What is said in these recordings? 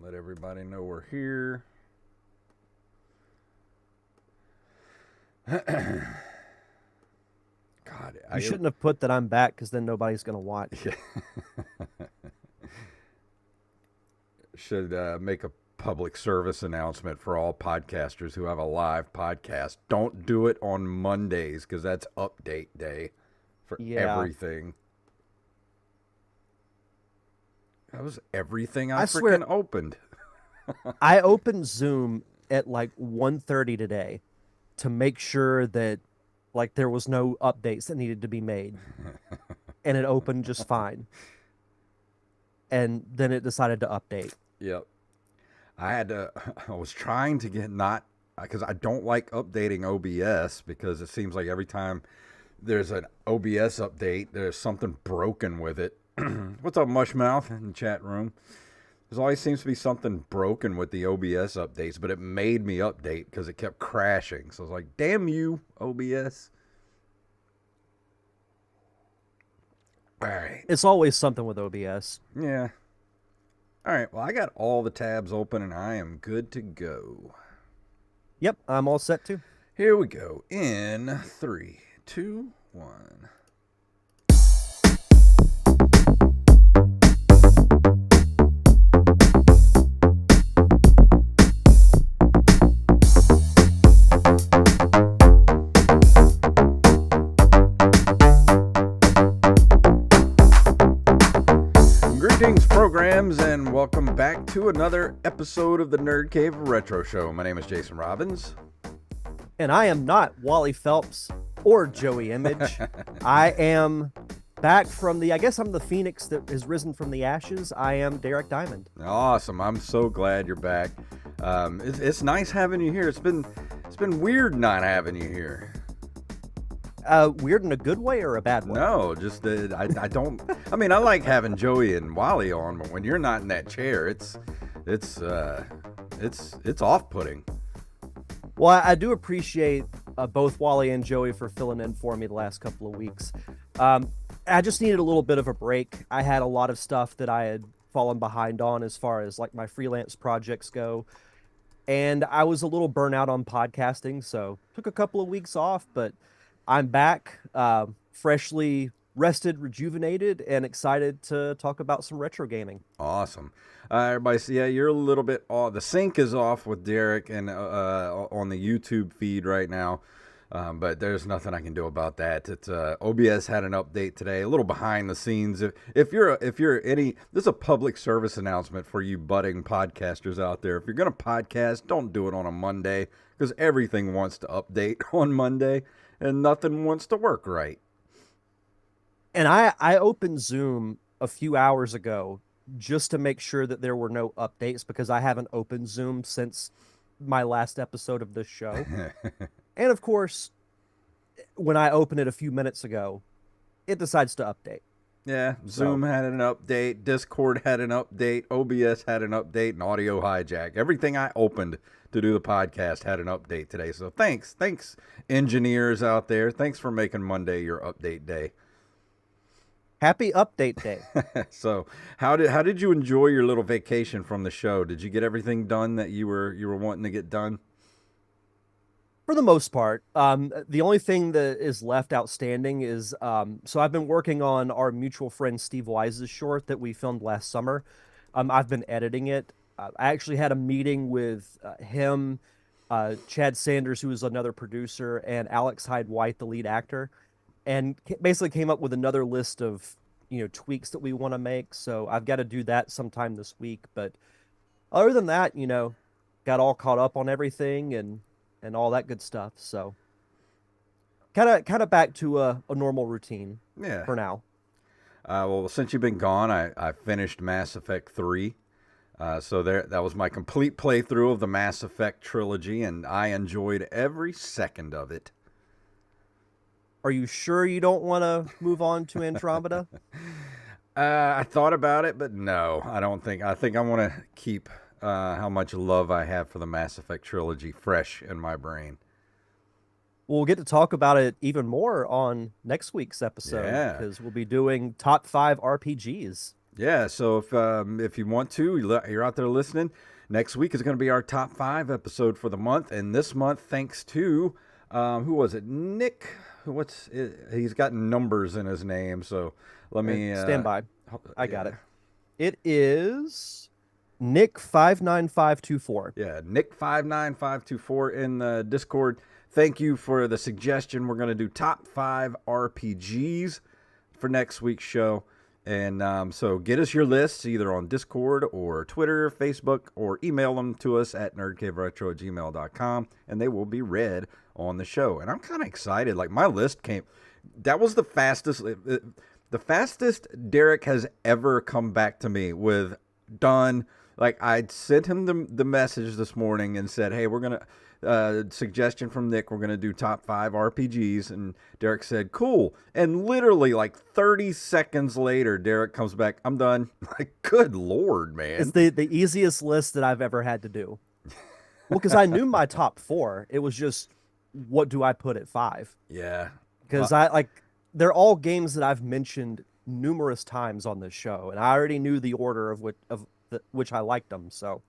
Let everybody know we're here. God, You shouldn't have put that I'm back because then nobody's going to watch. Yeah. Should make a public service announcement for all podcasters who have a live podcast. Don't do it on Mondays because that's update day for everything. That was everything I freaking opened. I opened Zoom at like 1:30 today to make sure that like there was no updates that needed to be made. And it opened just fine. And then it decided to update. Yep. I was trying to get because I don't like updating OBS because it seems like every time there's an OBS update, there's something broken with it. What's up, Mushmouth, in the chat room? There always seems to be something broken with the OBS updates, but it made me update because it kept crashing. So I was like, damn you, OBS. All right. It's always something with OBS. Yeah. All right. Well, I got all the tabs open and I am good to go. Yep, I'm all set too. Here we go. In 3, 2, 1. Programs, and welcome back to another episode of the Nerd Cave Retro Show. My name is Jason Robbins. And I am not Wally Phelps or Joey Image. I am back from I guess I'm the phoenix that has risen from the ashes. I am Derek Diamond. Awesome. I'm so glad you're back. It's nice having you here. It's been weird not having you here. Weird in a good way or a bad way? No, just I don't. I mean, I like having Joey and Wally on, but when you're not in that chair, it's off-putting. Well, I do appreciate both Wally and Joey for filling in for me the last couple of weeks. I just needed a little bit of a break. I had a lot of stuff that I had fallen behind on as far as like my freelance projects go, and I was a little burnt out on podcasting, so took a couple of weeks off, but I'm back, freshly rested, rejuvenated, and excited to talk about some retro gaming. Awesome. Everybody, so yeah, you're a little bit off. The sync is off with Derek and on the YouTube feed right now, but there's nothing I can do about that. It's OBS had an update today, a little behind the scenes. If you're this is a public service announcement for you budding podcasters out there. If you're gonna podcast, don't do it on a Monday because everything wants to update on Monday. And nothing wants to work right. And I opened Zoom a few hours ago just to make sure that there were no updates because I haven't opened Zoom since my last episode of this show. And of course, when I open it a few minutes ago, it decides to update. Yeah, Zoom had an update, Discord had an update, OBS had an update, and Audio Hijack. Everything I opened to do the podcast had an update today. So thanks engineers out there. Thanks for making Monday your update day. Happy update day. So how did you enjoy your little vacation from the show? Did you get everything done that you were wanting to get done? For the most part. The only thing that is left outstanding is so I've been working on our mutual friend Steve Wise's short that we filmed last summer. I've been editing it. I actually had a meeting with him, Chad Sanders, who is another producer, and Alex Hyde White, the lead actor, and basically came up with another list of tweaks that we want to make. So I've got to do that sometime this week. But other than that, got all caught up on everything and all that good stuff. So kind of back to a normal routine. Yeah. For now. Well, since you've been gone, I finished Mass Effect 3. So that was my complete playthrough of the Mass Effect trilogy, and I enjoyed every second of it. Are you sure you don't want to move on to Andromeda? I thought about it, but no, I don't think. I think I want to keep how much love I have for the Mass Effect trilogy fresh in my brain. We'll get to talk about it even more on next week's episode because we'll be doing top 5 RPGs. Yeah, so if you want to, you're out there listening. Next week is going to be our top 5 episode for the month, and this month, thanks to who was it? Nick. What's it? He's got numbers in his name, so let me. Stand by. I got Yeah, it. It is Nick 59524. yeah, Nick59524 in the Discord. Thank you for the suggestion. We're going to do top 5 RPGs for next week's show. And so get us your lists either on Discord or Twitter, Facebook, or email them to us at nerdcaveretro@gmail.com, and they will be read on the show. And I'm kind of excited. Like, my list came, that was the fastest Derek has ever come back to me with done. Like, I sent him the message this morning and said, hey, we're going to, suggestion from Nick, we're going to do top 5 RPGs. And Derek said, cool. And literally like 30 seconds later, Derek comes back, I'm done. Like, good Lord, man. It's the easiest list that I've ever had to do. Well, because I knew my top 4. It was just, what do I put at 5? Yeah. Because I like, they're all games that I've mentioned numerous times on this show, and I already knew the order of which I liked them. So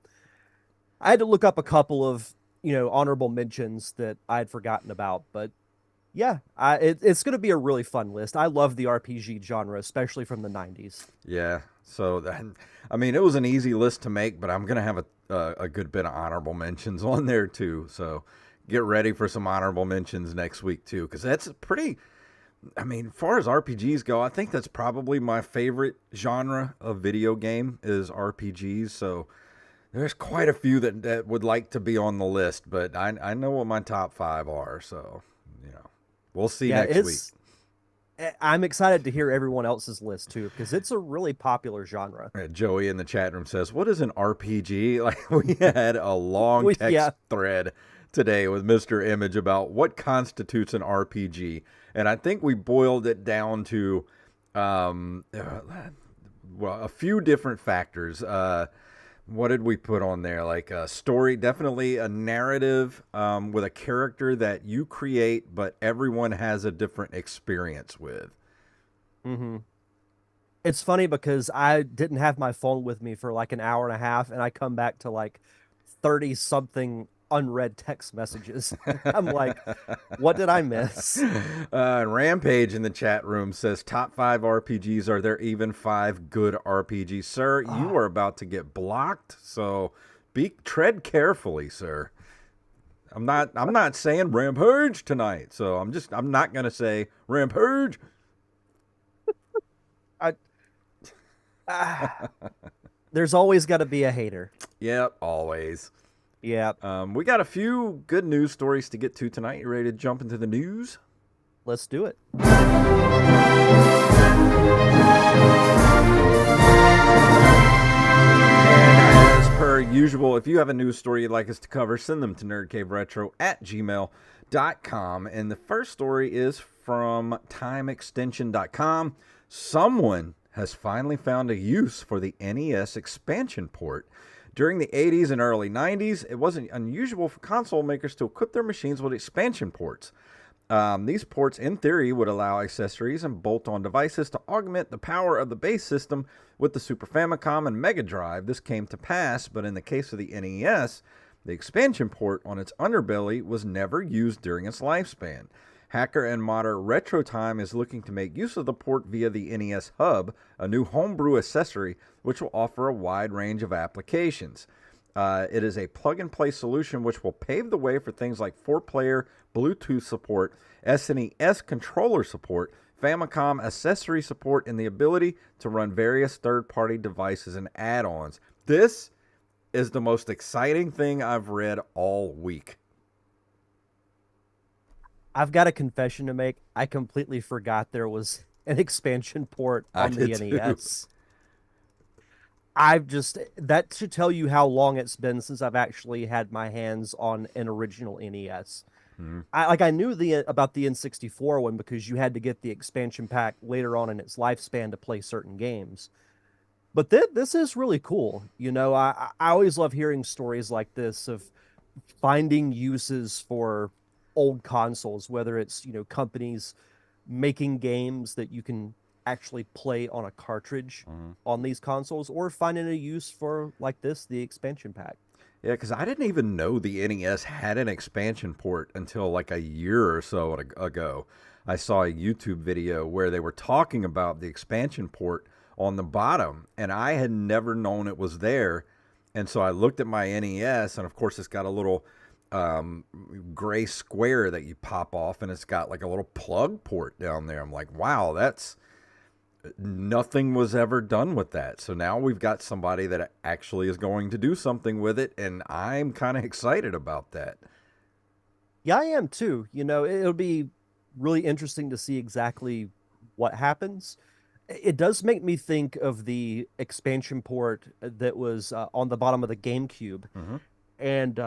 I had to look up a couple of honorable mentions that I had forgotten about. But yeah, it's going to be a really fun list. I love the RPG genre, especially from the 90s. Yeah. So, I mean, it was an easy list to make, but I'm going to have a good bit of honorable mentions on there too. So get ready for some honorable mentions next week too, because that's pretty, I mean, as far as RPGs go, I think that's probably my favorite genre of video game is RPGs. So there's quite a few that would like to be on the list, but I know what my top 5 are. So, we'll see next week. I'm excited to hear everyone else's list too, because it's a really popular genre. Joey in the chat room says, what is an RPG? Like, we had a long text thread today with Mr. Image about what constitutes an RPG. And I think we boiled it down to, well, a few different factors. What did we put on there? Like a story, definitely a narrative with a character that you create, but everyone has a different experience with. Mm-hmm. It's funny because I didn't have my phone with me for like an hour and a half, and I come back to like 30 something unread text messages. I'm like, what did I miss? Rampage in the chat room says top 5 RPGs. Are there even 5 good RPGs? Sir, you are about to get blocked, so tread carefully, sir. I'm not saying Rampage tonight, so I'm not gonna say Rampage. There's always got to be a hater. Yep, always. Yeah. We got a few good news stories to get to tonight. You ready to jump into the news? Let's do it. And as per usual, if you have a news story you'd like us to cover, send them to nerdcaveretro@gmail.com. And the first story is from timeextension.com. Someone has finally found a use for the NES expansion port. During the 80s and early 90s, it wasn't unusual for console makers to equip their machines with expansion ports. These ports, in theory, would allow accessories and bolt-on devices to augment the power of the base system. With the Super Famicom and Mega Drive, this came to pass, but in the case of the NES, the expansion port on its underbelly was never used during its lifespan. Hacker and modder RetroTime is looking to make use of the port via the NES Hub, a new homebrew accessory which will offer a wide range of applications. It is a plug-and-play solution which will pave the way for things like 4-player Bluetooth support, SNES controller support, Famicom accessory support, and the ability to run various third-party devices and add-ons. This is the most exciting thing I've read all week. I've got a confession to make. I completely forgot there was an expansion port on the NES. That should tell you how long it's been since I've actually had my hands on an original NES. Mm-hmm. I knew about the N64 one because you had to get the expansion pack later on in its lifespan to play certain games. But this is really cool. I always love hearing stories like this of finding uses for old consoles, whether it's companies making games that you can actually play on a cartridge Mhm. on these consoles, or finding a use for like this, the expansion pack. Yeah, because I didn't even know the NES had an expansion port until like a year or so ago. I saw a YouTube video where they were talking about the expansion port on the bottom, and I had never known it was there. And so I looked at my NES, and of course, it's got a little um, gray square that you pop off, and it's got like a little plug port down there. I'm like, wow, that's nothing was ever done with that. So now we've got somebody that actually is going to do something with it, and I'm kind of excited about that. Yeah, I am too. It'll be really interesting to see exactly what happens. It does make me think of the expansion port that was on the bottom of the GameCube. Hmm. And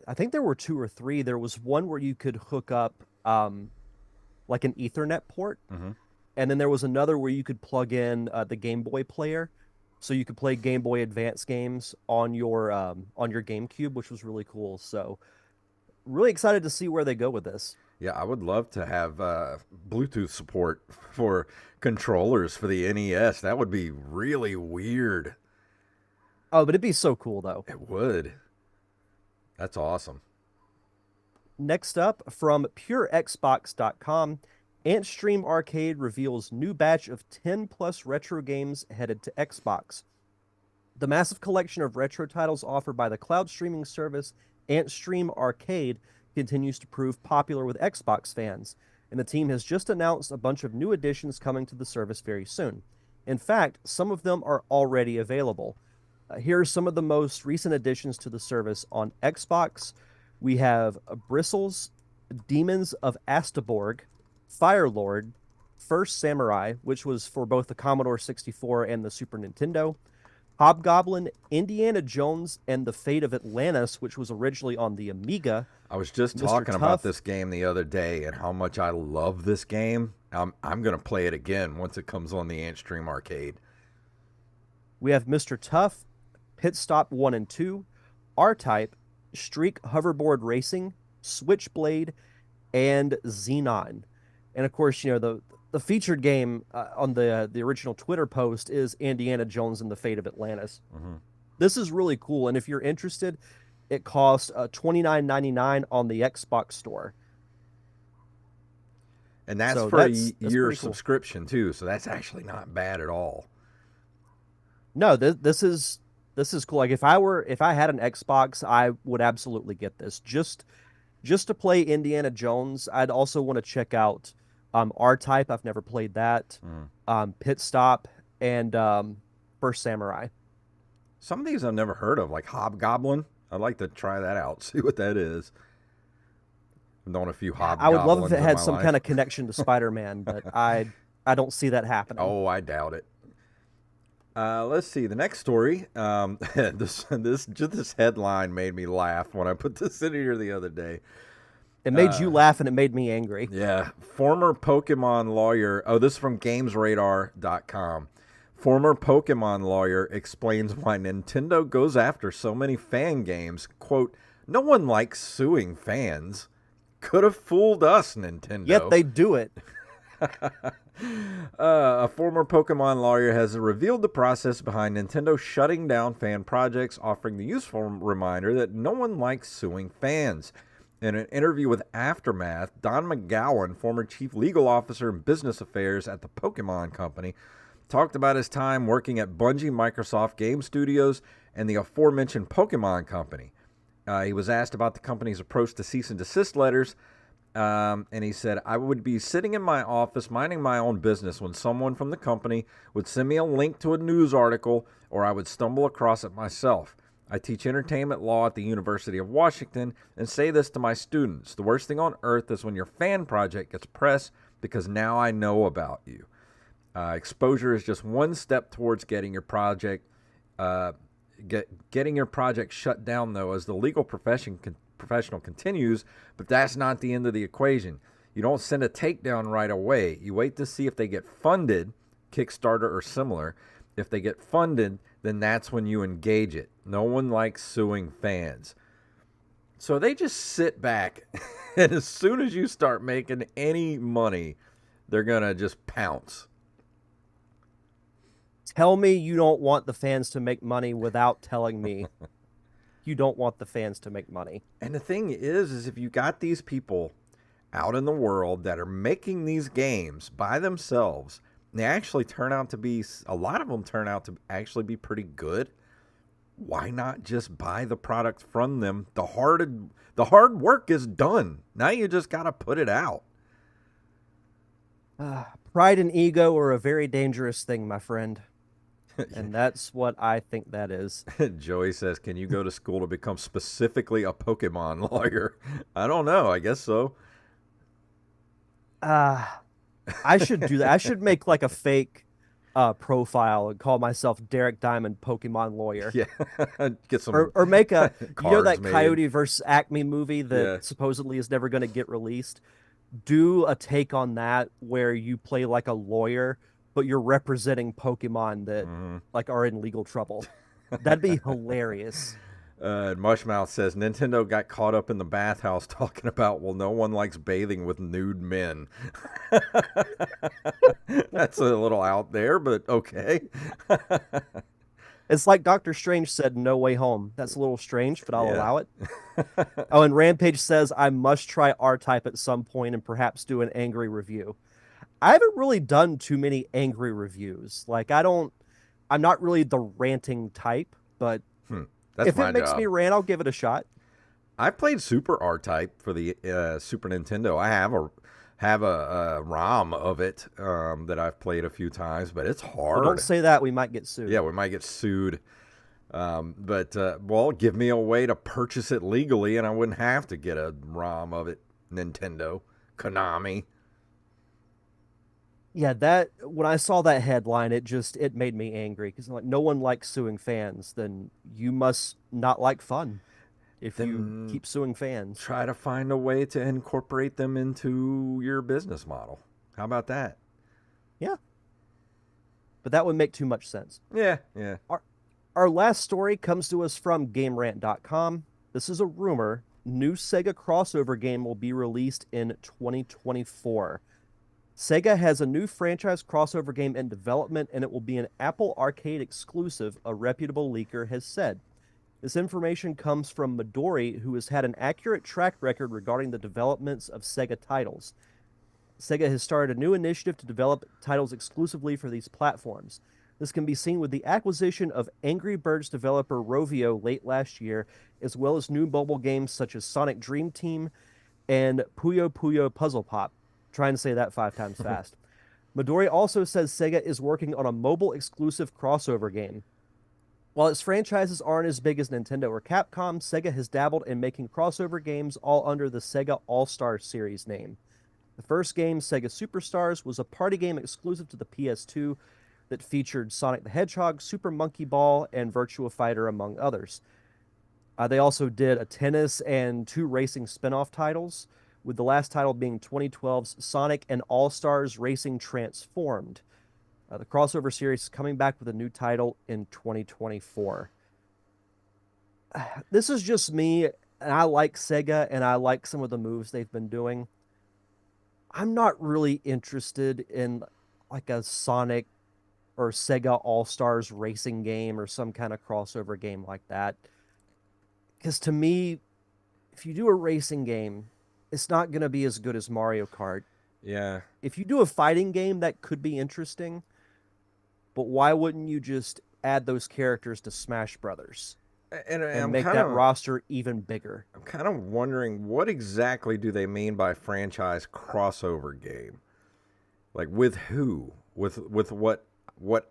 I think there were two or three. There was one where you could hook up like an Ethernet port, Hmm. and then there was another where you could plug in the Game Boy player, so you could play Game Boy Advance games on your GameCube, which was really cool. So really excited to see where they go with this. Yeah, I would love to have Bluetooth support for controllers for the NES. That would be really weird. Oh, but it'd be so cool though. It would. That's awesome. Next up, from PureXbox.com, Antstream Arcade reveals new batch of 10 plus retro games headed to Xbox. The massive collection of retro titles offered by the cloud streaming service Antstream Arcade continues to prove popular with Xbox fans, and the team has just announced a bunch of new additions coming to the service very soon. In fact, some of them are already available. Here are some of the most recent additions to the service on Xbox. We have Bristles, Demons of Astaborg, Firelord, First Samurai, which was for both the Commodore 64 and the Super Nintendo, Hobgoblin, Indiana Jones, and the Fate of Atlantis, which was originally on the Amiga. I was just Mr. talking about Tough. this game the other day and how much I love this game. I'm going to play it again once it comes on the Antstream Arcade. We have Mr. Tough, Pit Stop 1 and 2, R-Type, Streak Hoverboard Racing, Switchblade, and Xenon. And of course, the featured game on the original Twitter post is Indiana Jones and the Fate of Atlantis. Hmm. This is really cool, and if you're interested, it costs $29.99 on the Xbox Store. And that's So for a that's year pretty cool. subscription too, so that's actually not bad at all. No, this is cool. Like if I had an Xbox, I would absolutely get this. Just to play Indiana Jones. I'd also want to check out R-Type. I've never played that. Mm. Pit Stop and First Samurai. Some of these I've never heard of, like Hobgoblin. I'd like to try that out, see what that is. I've known a few I would love if Hobgoblins it in had my some life. kind of connection to Spider-Man, but I don't see that happening. Oh, I doubt it. Let's see the next story. This headline made me laugh when I put this in here the other day. It made you laugh and it made me angry. Yeah, former Pokemon lawyer. Oh, this is from GamesRadar.com. Former Pokemon lawyer explains why Nintendo goes after so many fan games. Quote, no one likes suing fans. Could have fooled us, Nintendo. Yet they do it. A former Pokemon lawyer has revealed the process behind Nintendo shutting down fan projects, offering the useful reminder that no one likes suing fans. In an interview with Aftermath, Don McGowan, former chief legal officer and business affairs at the Pokemon Company, talked about his time working at Bungie Microsoft Game Studios and the aforementioned Pokemon Company. He was asked about the company's approach to cease and desist letters, and he said, I would be sitting in my office minding my own business when someone from the company would send me a link to a news article, or I would stumble across it myself. I teach entertainment law at the University of Washington and say this to my students. The worst thing on earth is when your fan project gets press because now I know about you. Exposure is just one step towards getting your project getting your project shut down, though, as the legal professional continues, but that's not the end of the equation. You don't send a takedown right away. You wait to see if they get funded, Kickstarter or similar. If they get funded, then that's when you engage it. No one likes suing fans. So they just sit back, and as soon as you start making any money, they're going to just pounce. Tell me you don't want the fans to make money without telling me you don't want the fans to make money. And the thing is if you got these people out in the world that are making these games by themselves, they actually turn out to be, a lot of them turn out to actually be pretty good. Why not just buy the product from them? The hard work is done. Now you just got to put it out. Pride and ego are a very dangerous thing, my friend. And that's what I think that is. Joey says, "Can you go to school to become specifically a Pokemon lawyer?" I don't know. I guess so. Uh, I should do that. I should make like a fake profile and call myself Derek Diamond Pokemon Lawyer. Yeah, get some Or make a cards that made. Coyote versus Acme movie Yeah. that supposedly is never going to get released. Do a take on that where you play like a lawyer, but you're representing Pokemon that like are in legal trouble. That'd be hilarious. Mushmouth says Nintendo got caught up in the bathhouse talking about, well, no one likes bathing with nude men. That's a little out there, but okay. It's like Doctor Strange said, "No Way Home." That's a little strange, but I'll Yeah. allow it. Oh, and Rampage says, "I must try R-Type at some point and perhaps do an angry review." I haven't really done too many angry reviews. Like, I'm not really the ranting type, but That's if my it makes job. me rant, I'll give it a shot. I played Super R-Type for the Super Nintendo. I have a ROM of it that I've played a few times, but it's Well, hard. don't say that. We might get sued. Yeah, we might get sued. Well, give me a way to purchase it legally, and I wouldn't have to get a ROM of it. Nintendo, Konami. Yeah, that when I saw that headline, it made me angry because like no one likes suing fans. Then you must not like fun if you Then keep suing fans. try to find a way to incorporate them into your business model. How about that? Yeah, but that would make too much sense. Yeah, yeah. Our last story comes to us from GameRant.com. This is a rumor. New Sega crossover game will be released in 2024. Sega has a new franchise crossover game in development, and it will be an Apple Arcade exclusive, a reputable leaker has said. This information comes from Midori, who has had an accurate track record regarding the developments of Sega titles. Sega has started a new initiative to develop titles exclusively for these platforms. This can be seen with the acquisition of Angry Birds developer Rovio late last year, as well as new mobile games such as Sonic Dream Team and Puyo Puyo Puzzle Pop. Trying to say that 5 times fast. Midori also says Sega is working on a mobile exclusive crossover game. While its franchises aren't as big as Nintendo or Capcom, Sega has dabbled in making crossover games all under the Sega All-Star series name. The first game, Sega Superstars, was a party game exclusive to the PS2 that featured Sonic the Hedgehog, Super Monkey Ball, and Virtua Fighter, among others. They also did a tennis and 2 racing spin-off titles, with the last title being 2012's Sonic and All-Stars Racing Transformed. The crossover series is coming back with a new title in 2024. This is just me, and I like Sega, and I like some of the moves they've been doing. I'm not really interested in like a Sonic or Sega All-Stars racing game or some kind of crossover game like that. Because to me, if you do a racing game, it's not going to be as good as Mario Kart. Yeah. If you do a fighting game, that could be interesting. But why wouldn't you just add those characters to Smash Brothers And and I'm make kind that of roster even bigger? I'm kind of wondering what exactly do they mean by franchise crossover game? Like with who? With what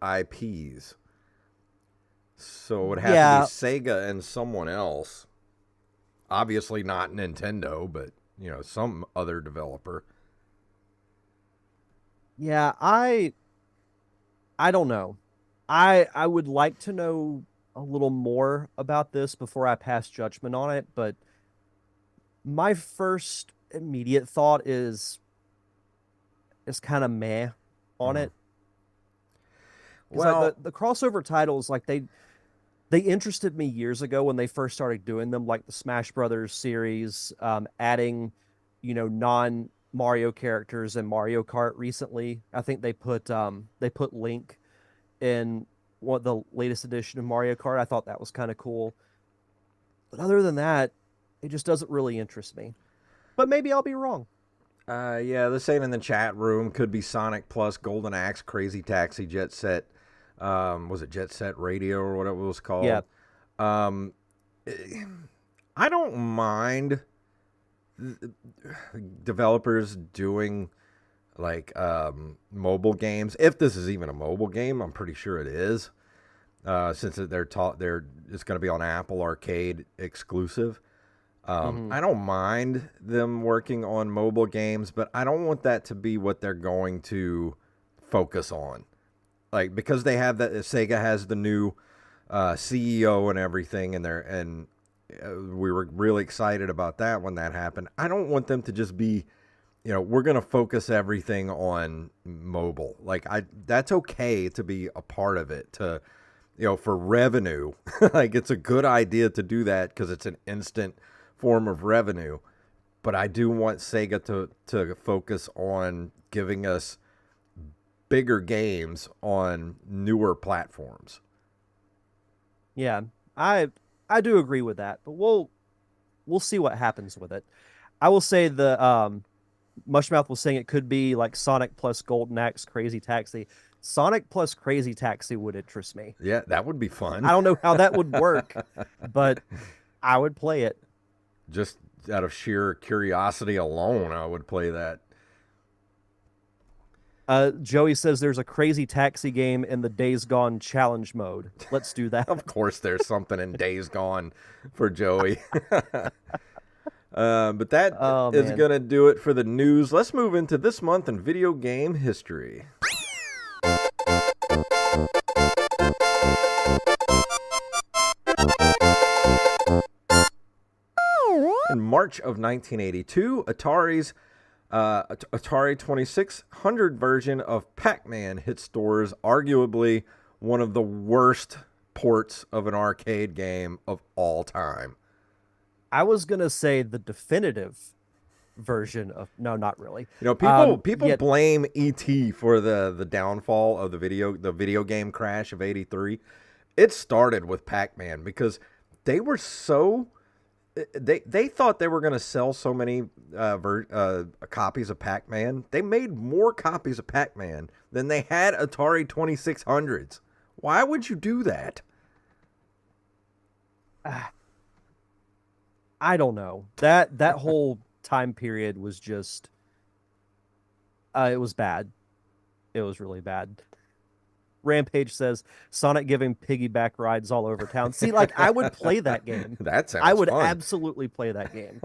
IPs? So it would have Yeah, to be Sega and someone else. Obviously not Nintendo, but some other developer. yeah, I don't know. I would like to know a little more about this before I pass judgment on it, but my first immediate thought is kind of meh on Mhm. it. Because like Well, the crossover titles, like they interested me years ago when they first started doing them, like the Smash Brothers series, adding, non Mario characters in Mario Kart recently. I think they put Link in the latest edition of Mario Kart. I thought that was kind of cool. But other than that, it just doesn't really interest me. But maybe I'll be wrong. Yeah, the saying in the chat room could be Sonic Plus, Golden Axe, Crazy Taxi, Jet Set. Was it Jet Set Radio or whatever it was Yeah. called? Um, I don't mind developers doing like mobile games. If this is even a mobile game, I'm pretty sure it is. Since they're it's going to be on Apple Arcade exclusive. I don't mind them working on mobile games, but I don't want that to be what they're going to focus on. Like, because they have that, Sega has the new CEO and everything, and we were really excited about that when that happened. I don't want them to just be, we're going to focus everything on mobile. Like, that's okay to be a part of it, to, for revenue. Like, it's a good idea to do that because it's an instant form of revenue. But I do want Sega to focus on giving us bigger games on newer platforms. Yeah, I do agree with that, but we'll see what happens with it. I will say the Mushmouth was saying it could be like Sonic plus Golden Axe, Crazy Taxi. Sonic plus Crazy Taxi would interest me. Yeah, that would be fun. I don't know how that would work, but I would play it. Just out of sheer curiosity alone, I would play that. Joey says there's a Crazy Taxi game in the Days Gone challenge mode. Let's do that. Of course, there's something in Days Gone for Joey. But that is going to do it for the news. Let's move into this month in video game history. In March of 1982, Atari 2600 version of Pac-Man hit stores, arguably one of the worst ports of an arcade game of all time. I was going to say the definitive version of... No, not really. People blame E.T. for the downfall of the video game crash of 83. It started with Pac-Man because they were so... They thought they were going to sell so many copies of Pac-Man. They made more copies of Pac-Man than they had Atari 2600s. Why would you do that? I don't know. That whole time period was just... it was bad. It was really bad. Rampage says Sonic giving piggyback rides all over town. See, like, I would play that game. That sounds I would fun. absolutely play that game.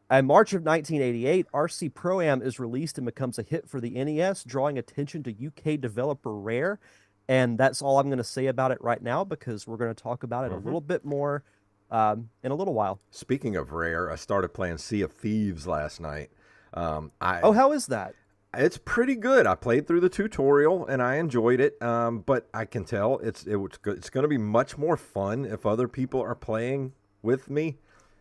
In March of 1988, RC Pro-Am is released and becomes a hit for the NES, drawing attention to UK developer Rare. And that's all I'm going to say about it right now, because we're going to talk about it a little bit more in a little while. Speaking of Rare, I started playing Sea of Thieves last night. How is that? It's pretty good. I played through the tutorial and I enjoyed it. But I can tell it's going to be much more fun if other people are playing with me.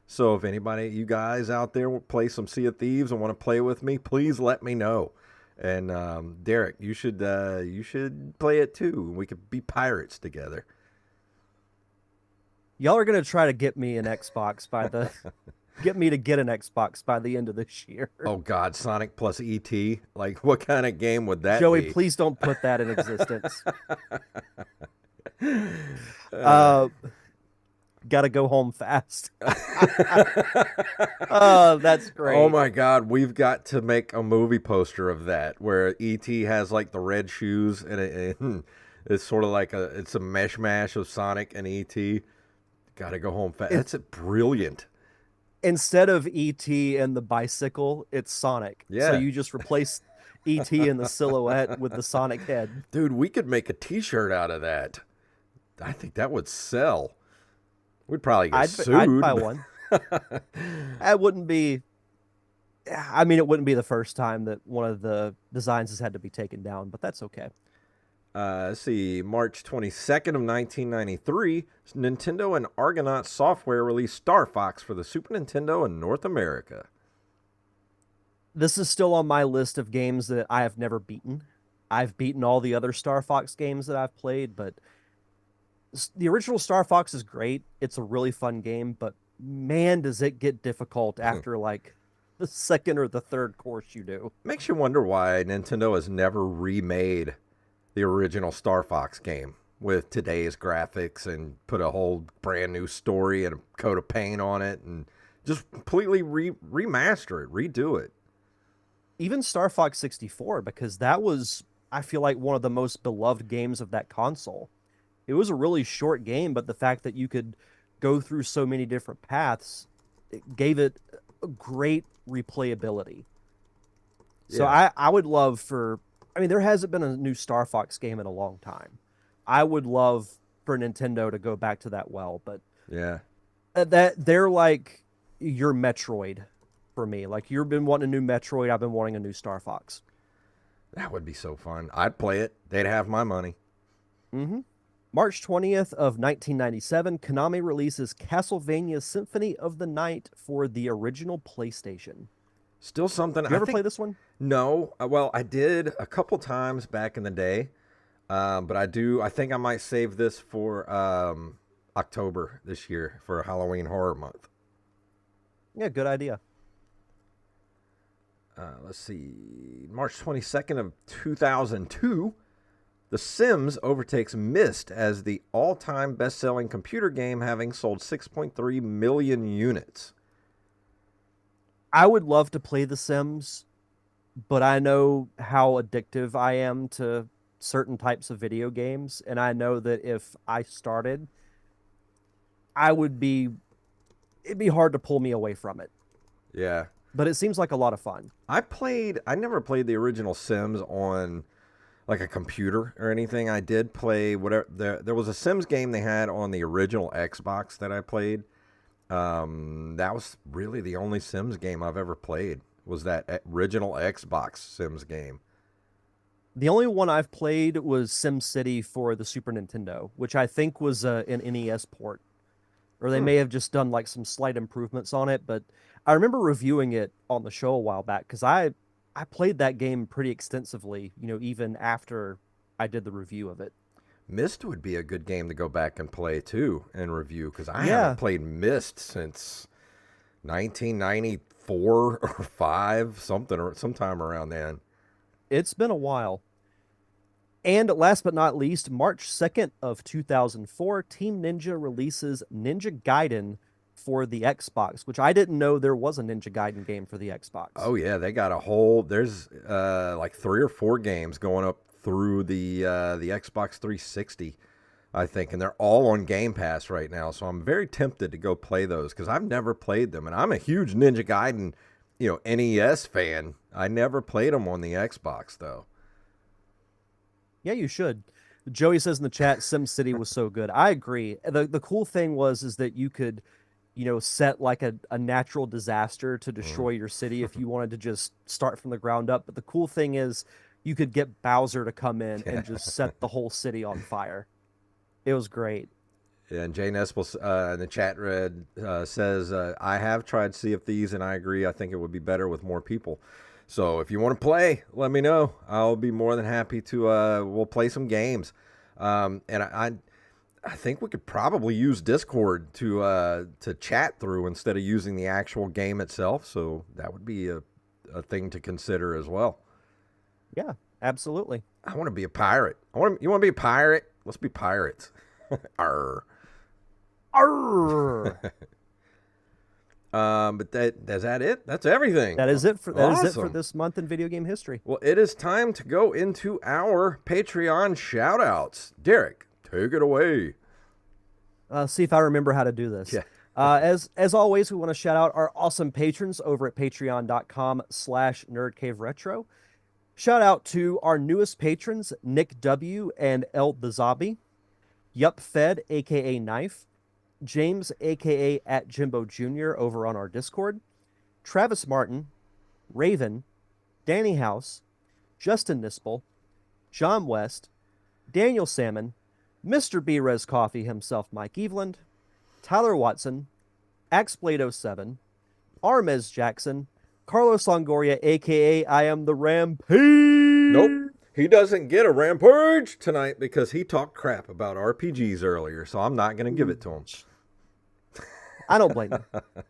So if anybody, you guys out there, will play some Sea of Thieves and want to play with me, please let me know. And Derek, you should play it too. We could be pirates together. Y'all are gonna try to get me an Xbox get me to get an Xbox by the end of this year. Oh God, Sonic plus ET. Like, what kind of game would that Joey, be? please don't put that in existence. Gotta go home fast. Oh, that's great. Oh my God, we've got to make a movie poster of that where ET has like the red shoes and it's sort of like it's a mishmash of Sonic and ET. Gotta go home fast. That's brilliant. Instead of ET and the bicycle, it's Sonic. Yeah. So you just replace ET in the silhouette with the Sonic head. Dude, we could make a t-shirt out of that. I think that would sell. We'd probably get sued. I'd buy one. It wouldn't be... I mean, it wouldn't be the first time that one of the designs has had to be taken down, but that's okay. Let's see, March 22nd of 1993, Nintendo and Argonaut Software released Star Fox for the Super Nintendo in North America. This is still on my list of games that I have never beaten. I've beaten all the other Star Fox games that I've played, but the original Star Fox is great. It's a really fun game, but man, does it get difficult after like the second or the third course you do. Makes you wonder why Nintendo has never remade the original Star Fox game with today's graphics and put a whole brand new story and a coat of paint on it and just completely remaster it, redo it. Even Star Fox 64, because that was, I feel like, one of the most beloved games of that console. It was a really short game, but the fact that you could go through so many different paths, it gave it a great replayability. So Yeah. I would love for, I mean, there hasn't been a new Star Fox game in a long time. I would love for Nintendo to go back to that well, but Yeah. that they're like your Metroid for me. Like you've been wanting a new Metroid, I've been wanting a new Star Fox. That would be so fun. I'd play it. They'd have my money. Mm-hmm. March 20th of 1997, Konami releases Castlevania Symphony of the Night for the original PlayStation. Still something. You I ever think play this one? no. Well, I did a couple times back in the day, but I do. I think I might save this for October this year for Halloween Horror Month. Yeah, good idea. Let's see. March 22nd of 2002, The Sims overtakes Myst as the all-time best-selling computer game, having sold 6.3 million units. I would love to play The Sims, but I know how addictive I am to certain types of video games, and I know that if I started, I would be it'd be hard to pull me away from it. Yeah. But it seems like a lot of fun. I never played the original Sims on like a computer or anything. I did play whatever there was a Sims game they had on the original Xbox that I played. That was really the only Sims game I've ever played. Was that original Xbox Sims game? The only one I've played was SimCity for the Super Nintendo, which I think was an NES port. Or they Hmm. may have just done like some slight improvements on it, but I remember reviewing it on the show a while back because I played that game pretty extensively, even after I did the review of it. Myst would be a good game to go back and play too and review because I haven't Yeah, played Myst since 1994 or five, something or sometime around then. it's been a while. And last but not least, March 2nd of 2004, Team Ninja releases Ninja Gaiden for the Xbox, which I didn't know there was a Ninja Gaiden game for the Xbox. Oh yeah, they got a whole. There's like three or four games going up through the Xbox 360, I think, and they're all on Game Pass right now. So I'm very tempted to go play those because I've never played them, and I'm a huge Ninja Gaiden, NES fan. I never played them on the Xbox though. Yeah, you should. Joey says in the chat, SimCity was so good. I agree. The cool thing was is that you could, set like a natural disaster to Mm. destroy your city if you wanted to just start from the ground up. But the cool thing is you could get Bowser to come in and just set the whole city on fire. It was great. And Jane Espel in the chat says, I have tried Sea of Thieves, and I agree. I think it would be better with more people. So if you want to play, let me know. I'll be more than happy to. We'll play some games. And I think we could probably use Discord to chat through instead of using the actual game itself. So that would be a thing to consider as well. Yeah, absolutely. I want to be a pirate. You want to be a pirate? Let's be pirates. Arr. Arr! But is that it? That's everything. That is it for Awesome. this month in video game history. Well, it is time to go into our Patreon shout outs. Derek, take it away. See if I remember how to do this. Yeah. As always, we want to shout out our awesome patrons over at patreon.com/nerdcaveretro. Shout out to our newest patrons, Nick W. and El Bazabi, Yup Fed, aka Knife, James, aka at Jimbo Jr. over on our Discord, Travis Martin, Raven, Danny House, Justin Nispel, John West, Daniel Salmon, Mr. B Res Coffee himself, Mike Eveland, Tyler Watson, Axblade07, Armez Jackson, Carlos Longoria, aka I am the Rampage. Nope. He doesn't get a rampage tonight because he talked crap about RPGs earlier, so I'm not going to give it to him. I don't blame you.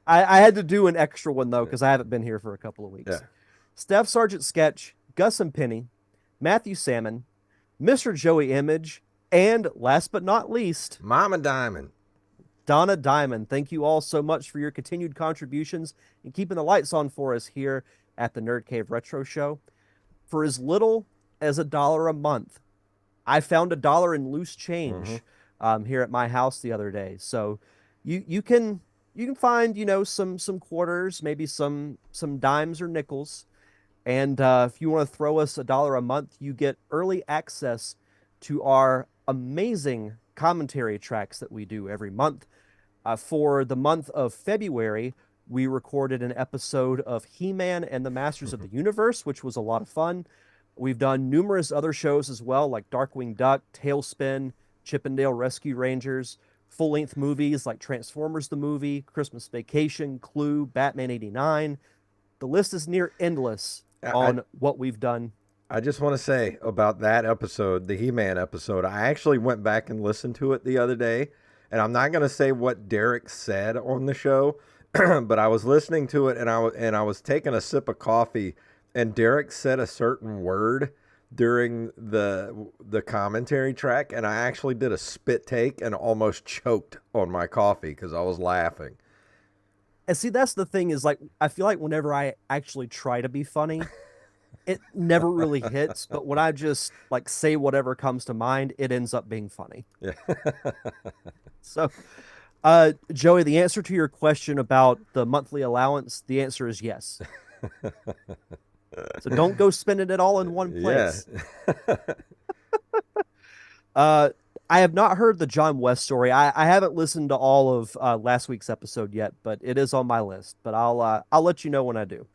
I had to do an extra one though because I haven't been here for a couple of weeks. Yeah. Steph Sargent Sketch, Gus and Penny, Matthew Salmon, Mr. Joey Image, and last but not least, Mama Diamond. Donna Diamond. Thank you all so much for your continued contributions and keeping the lights on for us here at the Nerd Cave Retro Show. For as little as $1 a month, I found $1 in loose change here at my house the other day. So you can find some quarters, maybe some dimes or nickels, and if you want to throw us $1 a month, you get early access to our amazing commentary tracks that we do every month. For the month of February, we recorded an episode of He-Man and the Masters of the Universe, which was a lot of fun. We've done numerous other shows as well, like Darkwing Duck, Tailspin, Chippendale Rescue Rangers, full-length movies like Transformers the Movie, Christmas Vacation, Clue, Batman 89. The list is near endless on what we've done. I just want to say about that episode, the He-Man episode, I actually went back and listened to it the other day, and I'm not going to say what Derek said on the show, but I was listening to it, and I was taking a sip of coffee, and Derek said a certain word during the commentary track, and I actually did a spit take and almost choked on my coffee because I was laughing. And see, that's the thing is, like, I feel like whenever I actually try to be funny, it never really hits. But when I just, like, say whatever comes to mind, it ends up being funny. Yeah. So, Joey, the answer to your question about the monthly allowance, the answer is yes. So don't go spending it all in one place. Yeah. I have not heard the John West story. I haven't listened to all of last week's episode yet, but it is on my list. But I'll let you know when I do.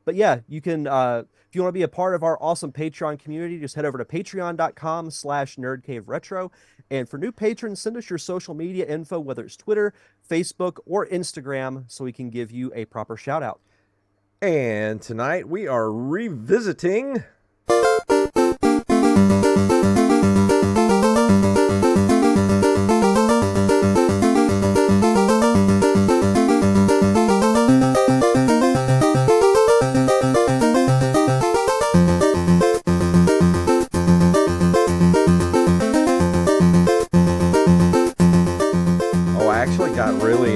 But yeah, you can if you want to be a part of our awesome Patreon community, just head over to patreon.com/nerdcaveretro. And for new patrons, send us your social media info, whether it's Twitter, Facebook, or Instagram, so we can give you a proper shout out. And tonight we are revisiting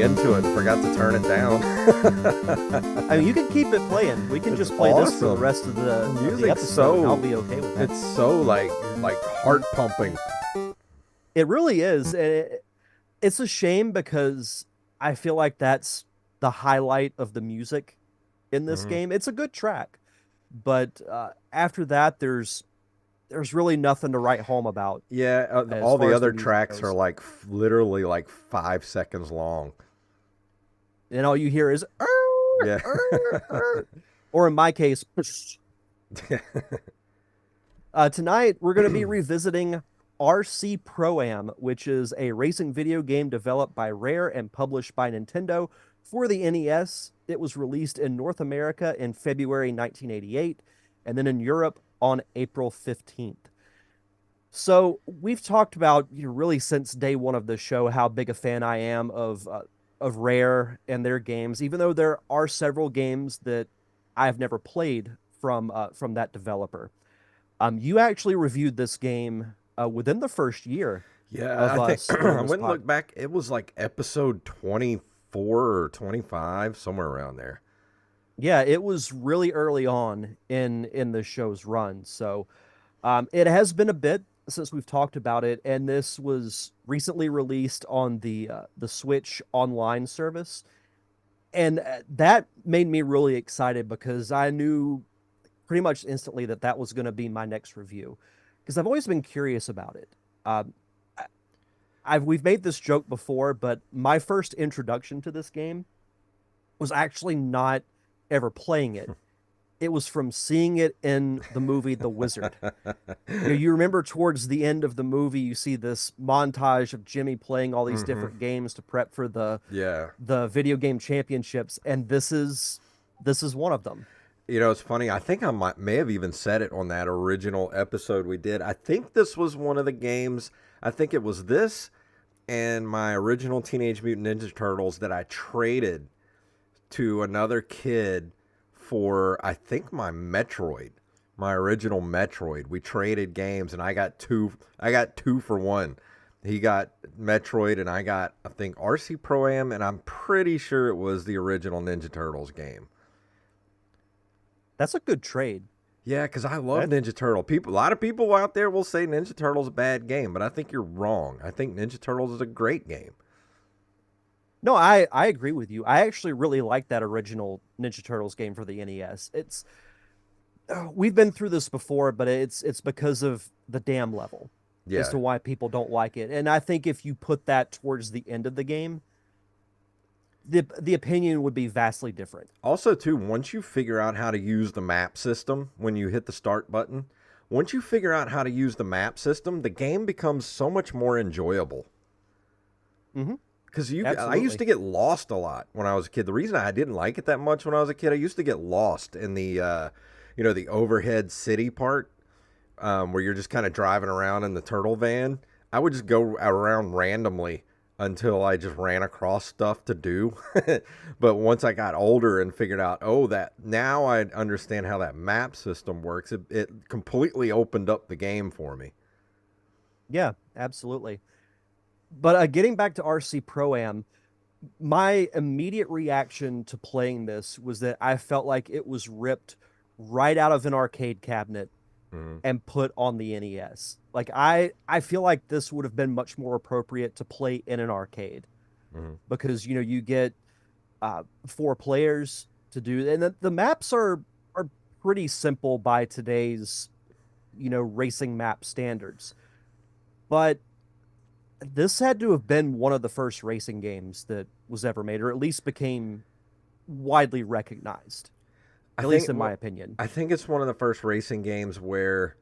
into it and forgot to turn it down. I mean, you can keep it playing. We can just play this for the rest of the music's episode. So I'll be okay with that. It's so like heart pumping. It really is. It's a shame because I feel like that's the highlight of the music in this game. It's a good track, but after that, there's really nothing to write home about. Yeah, all the other tracks are like literally like 5 seconds long. And all you hear is, yeah. Or in my case, tonight we're going to be revisiting RC Pro-Am, which is a racing video game developed by Rare and published by Nintendo for the NES. It was released in North America in February 1988, and then in Europe on April 15th. So we've talked about, really since day one of the show, how big a fan I am of Rare and their games, even though there are several games that I've never played from that developer. You actually reviewed this game within the first year. Yeah, I think I went and looked back. It was like episode 24 or 25, somewhere around there. Yeah, it was really early on in the show's run. So it has been a bit since we've talked about it, and this was recently released on the Switch online service. And that made me really excited because I knew pretty much instantly that was going to be my next review, because I've always been curious about it. We've made this joke before, but my first introduction to this game was actually not ever playing it. It was from seeing it in the movie The Wizard. You remember towards the end of the movie, you see this montage of Jimmy playing all these different games to prep for the video game championships, and this is one of them. It's funny. I think may have even said it on that original episode we did. I think this was one of the games. I think it was this and my original Teenage Mutant Ninja Turtles that I traded to another kid for, I think, my Metroid, my original Metroid. We traded games, and I got two. I got 2 for 1. He got Metroid, and I got, I think, RC Pro Am, and I'm pretty sure it was the original Ninja Turtles game. That's a good trade. Yeah, because I love That Ninja Turtle. A lot of people out there will say Ninja Turtle's a bad game, but I think you're wrong. I think Ninja Turtles is a great game. No, I agree with you. I actually really like that original Ninja Turtles game for the NES. It's we've been through this before, but it's because of the damn level as Yeah. to why people don't like it. And I think if you put that towards the end of the game, the opinion would be vastly different. Also, too, once you figure out how to use the map system when you hit the start button, once you figure out how to use the map system, the game becomes so much more enjoyable. Hmm. Because I used Absolutely. to get lost a lot when I was a kid. The reason I didn't like it that much when I was a kid, I used to get lost in the overhead city part, where you're just kind of driving around in the turtle van. I would just go around randomly until I just ran across stuff to do. But once I got older and figured out, oh, that now I understand how that map system works, it completely opened up the game for me. Yeah, absolutely. But getting back to RC Pro Am, my immediate reaction to playing this was that I felt like it was ripped right out of an arcade cabinet Hmm. and put on the NES. Like I feel like this would have been much more appropriate to play in an arcade Hmm. because you get 4 players to do, and the maps are pretty simple by today's racing map standards. But this had to have been one of the first racing games that was ever made, or at least became widely recognized, I at least think in my well, opinion. I think it's one of the first racing games where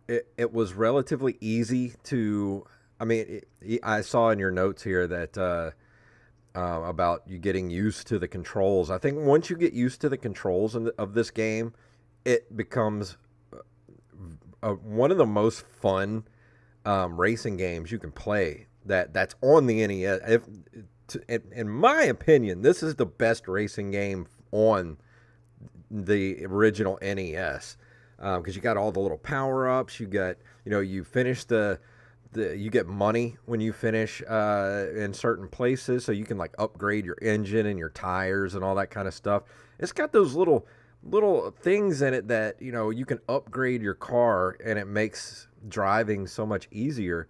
it was relatively easy to. I mean, I saw in your notes here that about you getting used to the controls. I think once you get used to the controls of this game, it becomes one of the most fun racing games you can play. That's on the NES. In my opinion, this is the best racing game on the original NES, because you got all the little power ups. You got, you finish you get money when you finish in certain places, so you can like upgrade your engine and your tires and all that kind of stuff. It's got those little things in it that you can upgrade your car, and it makes driving so much easier.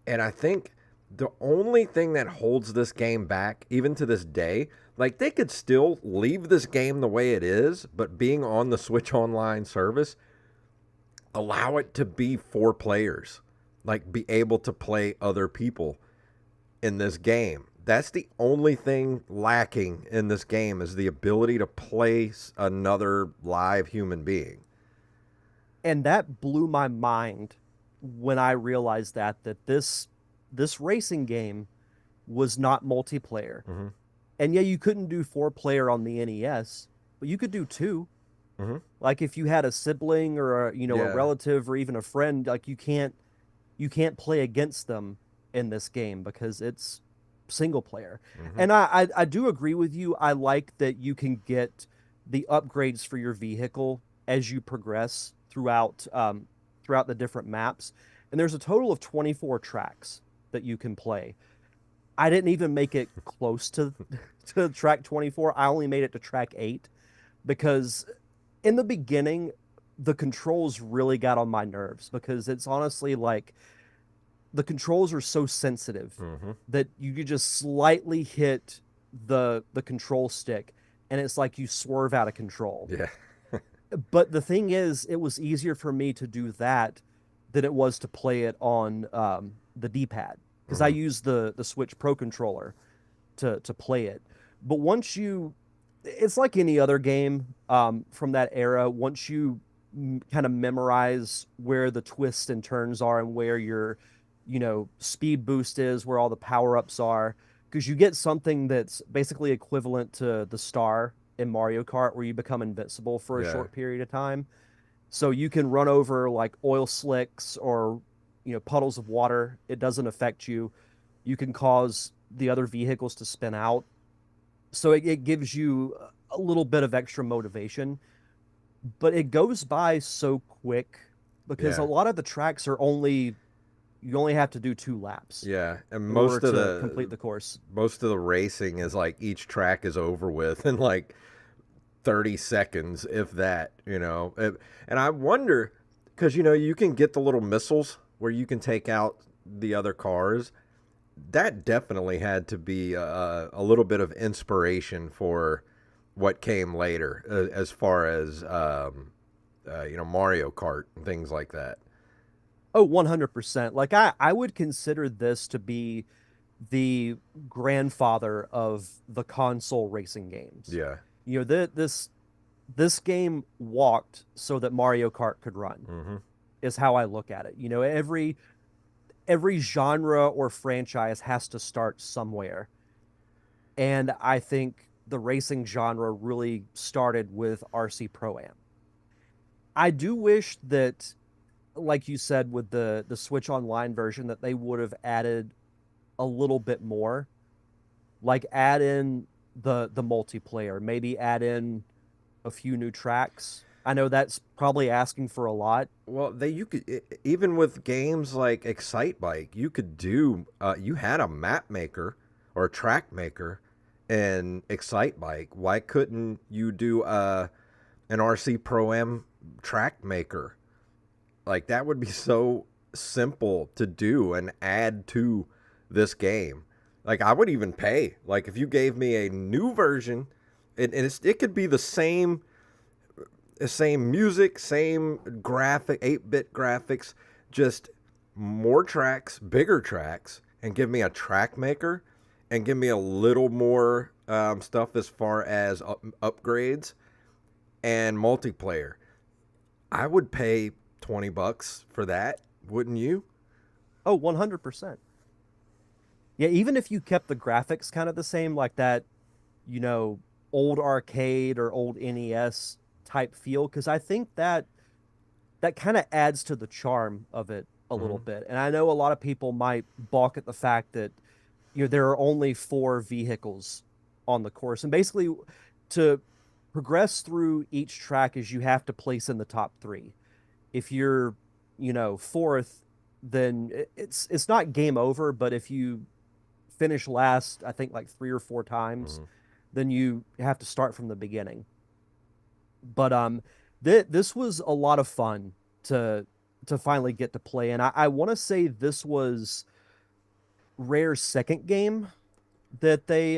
And I think the only thing that holds this game back, even to this day, like they could still leave this game the way it is, but being on the Switch Online service, allow it to be 4 players, like be able to play other people in this game. That's the only thing lacking in this game is the ability to play another live human being. And that blew my mind when I realized that this racing game was not multiplayer. Hmm. And yeah, you couldn't do 4 player on the NES, but you could do two. Hmm. Like if you had a sibling or a Yeah. relative or even a friend, like you can't play against them in this game because it's single player. Hmm. And I do agree with you. I like that you can get the upgrades for your vehicle as you progress throughout the different maps. And there's a total of 24 tracks that you can play. I didn't even make it close to to track 24. I only made it to track 8 because in the beginning the controls really got on my nerves because it's honestly like the controls are so sensitive Hmm. that you could just slightly hit the control stick and it's like you swerve out of control. Yeah. But the thing is, it was easier for me to do that than it was to play it on the D-pad because I Hmm. use the Switch Pro controller to play it. But it's like any other game from that era. Once you kind of memorize where the twists and turns are and where your, speed boost is, where all the power ups are, because you get something that's basically equivalent to the star in Mario Kart where you become invincible for a Yeah. short period of time. So you can run over like oil slicks or puddles of water. It doesn't affect you. You can cause the other vehicles to spin out. So it gives you a little bit of extra motivation, but it goes by so quick because a Yeah. lot of the tracks are only you only have to do 2 laps Yeah. And in order to complete the course. most of the racing is like each track is over with in like 30 seconds, if that, And I wonder, because, you can get the little missiles where you can take out the other cars. That definitely had to be a little bit of inspiration for what came later, as far as, Mario Kart and things like that. Oh, 100%. Like I would consider this to be the grandfather of the console racing games. Yeah. This game walked so that Mario Kart could run, Mm-hmm. is how I look at it. Every genre or franchise has to start somewhere. And I think the racing genre really started with RC Pro Am. I do wish that, like you said, with the Switch Online version, that they would have added a little bit more. Like add in the multiplayer, maybe add in a few new tracks. I know that's probably asking for a lot. Well, you could even with games like Excite Bike, you could do you had a map maker or a track maker in Excite Bike. Why couldn't you do an RC Pro Am track maker? Like that would be so simple to do and add to this game. Like I would even pay. Like if you gave me a new version, it could be the same music, same 8-bit graphics, just more tracks, bigger tracks, and give me a track maker and give me a little more stuff as far as upgrades and multiplayer. I would pay $20 for that, wouldn't you? Oh, 100%. Yeah, even if you kept the graphics kind of the same, like that, you know, old arcade or old NES type feel, because I think that kind of adds to the charm of it a little Mm-hmm. bit. And I know a lot of people might balk at the fact that there are only 4 vehicles on the course, and basically to progress through each track is you have to place in the top 3. If you're fourth, then it's not game over, but if you finish last, I think like 3 or 4 times, Mm-hmm. then you have to start from the beginning. But this was a lot of fun to finally get to play, and I want to say this was Rare's second game that they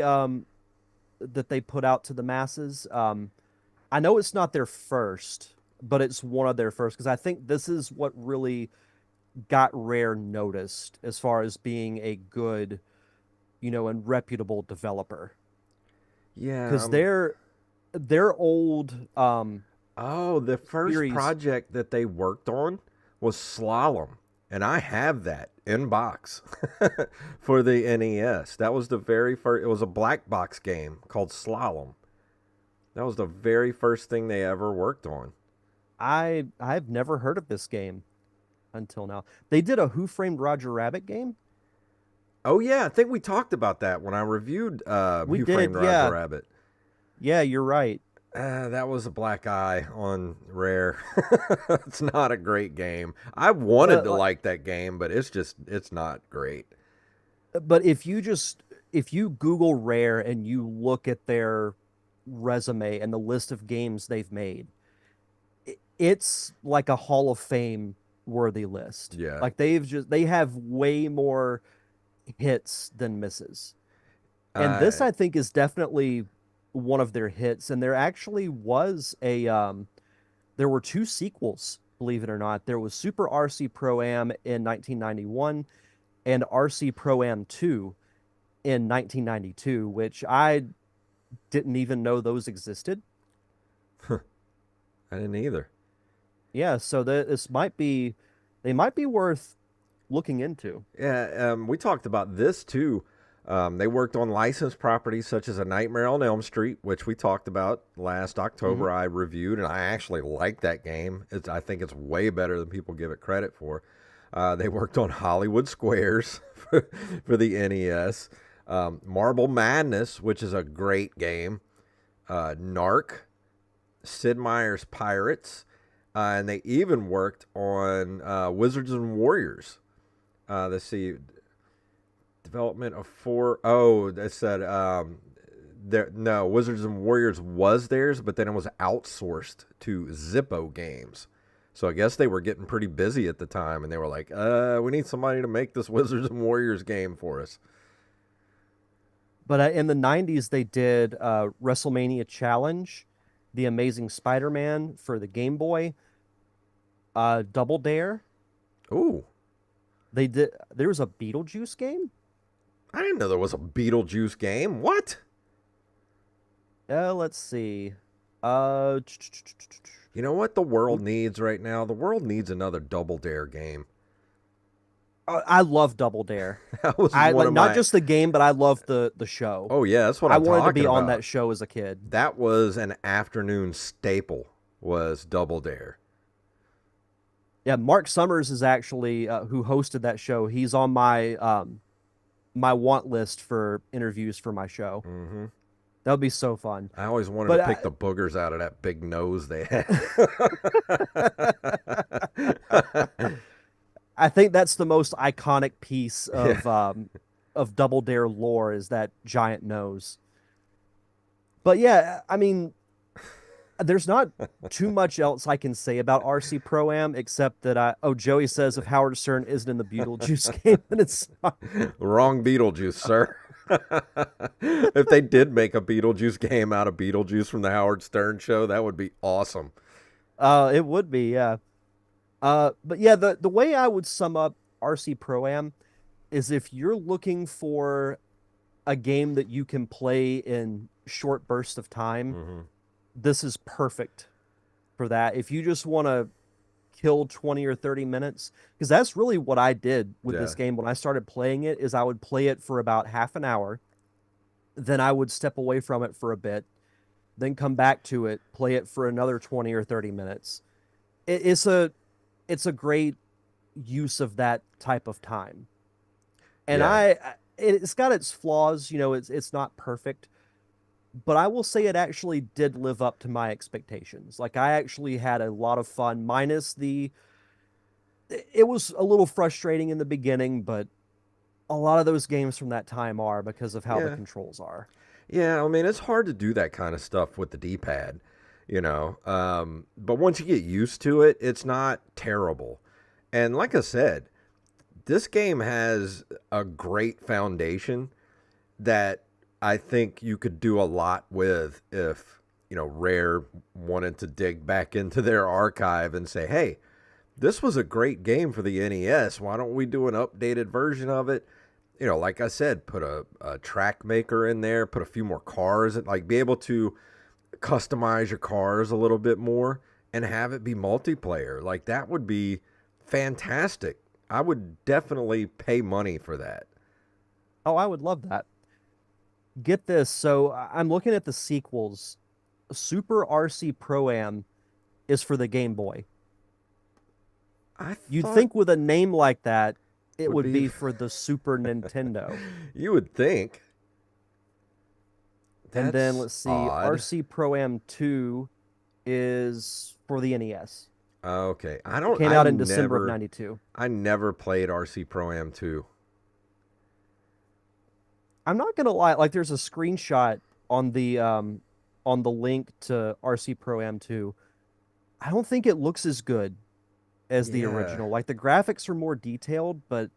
put out to the masses. I know it's not their first, but it's one of their first because I think this is what really got Rare noticed as far as being a good, and reputable developer. Yeah. Because their old Oh, the first series. project that they worked on was Slalom, and I have that in box for the NES. That was the very first. It was a black box game called Slalom. That was the very first thing they ever worked on. I've never heard of this game until now. They did a Who Framed Roger Rabbit game. Oh yeah, I think we talked about that when I reviewed We Who Framed did, Roger yeah. Rabbit. Yeah, you're right. That was a black eye on Rare. It's not a great game. I wanted But to like, like that game, but it's not great. but if you Google Rare and you look at their resume and the list of games they've made, it's like a Hall of Fame worthy list. Yeah. Like they have way more hits than misses. And Uh, this I think is definitely one of their hits. And there actually was a there were 2 sequels, believe it or not. There was Super RC Pro Am in 1991 and RC Pro Am 2 in 1992, which I didn't even know those existed. I didn't either. Yeah, so this might be they might be worth looking into. Yeah, we talked about this too They worked on licensed properties such as A Nightmare on Elm Street, which we talked about last Hmm. October. I reviewed, and I actually like that game. I think it's way better than people give it credit for. They worked on Hollywood Squares for the NES, Marble Madness, which is a great game, Narc, Sid Meier's Pirates, and they even worked on Wizards and Warriors. Let's see, development of four. Oh, they said there. No, Wizards and Warriors was theirs, but then it was outsourced to Zippo Games. So I guess they were getting pretty busy at the time, and they were like, we need somebody to make this Wizards and Warriors game for us." But in the 90s, they did WrestleMania Challenge, The Amazing Spider-Man for the Game Boy, Double Dare. Ooh, There was a Beetlejuice game. I didn't know there was a Beetlejuice game. What? Let's see. Uh, You know what the world needs right now? The world needs another Double Dare game. I love Double Dare. That was I one like of not my. just the game, but I love the show. Oh yeah, that's what I I'm wanted to talking be on that about. show as a kid. That was an afternoon staple. Was Double Dare. Yeah, Mark Summers is actually who hosted that show. He's on my want list for interviews for my show. Hmm. That would be so fun. I always wanted to But pick the boogers out of that big nose they had. I think that's the most iconic piece Yeah. of Double Dare lore is that giant nose. But yeah, I mean, there's not too much else I can say about RC Pro Am except that Joey says if Howard Stern isn't in the Beetlejuice game, then it's not. Wrong Beetlejuice, sir. If they did make a Beetlejuice game out of Beetlejuice from the Howard Stern show, that would be awesome. It would be, yeah. But yeah, the way I would sum up RC Pro Am is if you're looking for a game that you can play in short bursts of time, Hmm. this is perfect for that. If you just want to kill 20 or 30 minutes, because that's really what I did with Yeah. this game when I started playing it, is I would play it for about half an hour, then I would step away from it for a bit, then come back to it, play it for another 20 or 30 minutes. It's a great use of that type of time. And Yeah. it's got its flaws, it's not perfect, but I will say it actually did live up to my expectations. Like I actually had a lot of fun, minus it was a little frustrating in the beginning, but a lot of those games from that time are because of how the Yeah. controls are. Yeah, I mean, it's hard to do that kind of stuff with the D-pad, you know. But once you get used to it, it's not terrible. And like I said, this game has a great foundation that I think you could do a lot with if, Rare wanted to dig back into their archive and say, hey, this was a great game for the NES. Why don't we do an updated version of it? Like I said, put a track maker in there, put a few more cars, and like be able to customize your cars a little bit more and have it be multiplayer. Like that would be fantastic. I would definitely pay money for that. Oh, I would love that. Get this. So I'm looking at the sequels. Super RC Pro Am is for the Game Boy. I You'd thought think with a name like that, it would would be be for the Super Nintendo. you would think. And then That's let's see, odd. RC Pro Am 2 is for the NES. Okay. It came out in December of 92. I never played RC Pro Am 2. I'm not gonna lie, like there's a screenshot on the link to RC Pro Am 2. I don't think it looks as good as the Yeah. original. Like the graphics are more detailed, but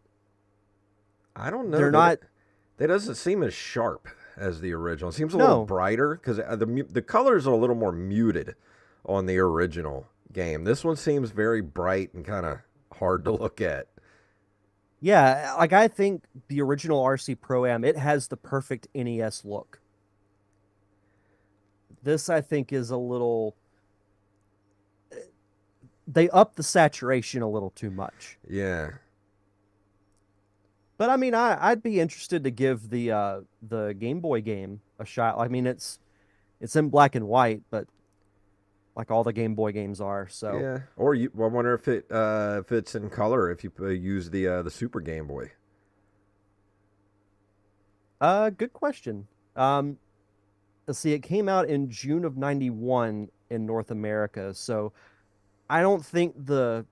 I don't know. they're not. That doesn't seem as sharp as the original. It seems a little No. brighter because the colors are a little more muted on the original game. This one seems very bright and kind of hard to look at. Yeah, like I think the original RC Pro Am, it has the perfect NES look. This I think is a little they up the saturation a little too much. Yeah. But I mean, I'd be interested to give the Game Boy game a shot. I mean, it's in black and white, but like all the Game Boy games are. So, Yeah, or I wonder if it's in color if you use the Super Game Boy. good question. Um, let's see, it came out in June of '91 in North America. So I don't think the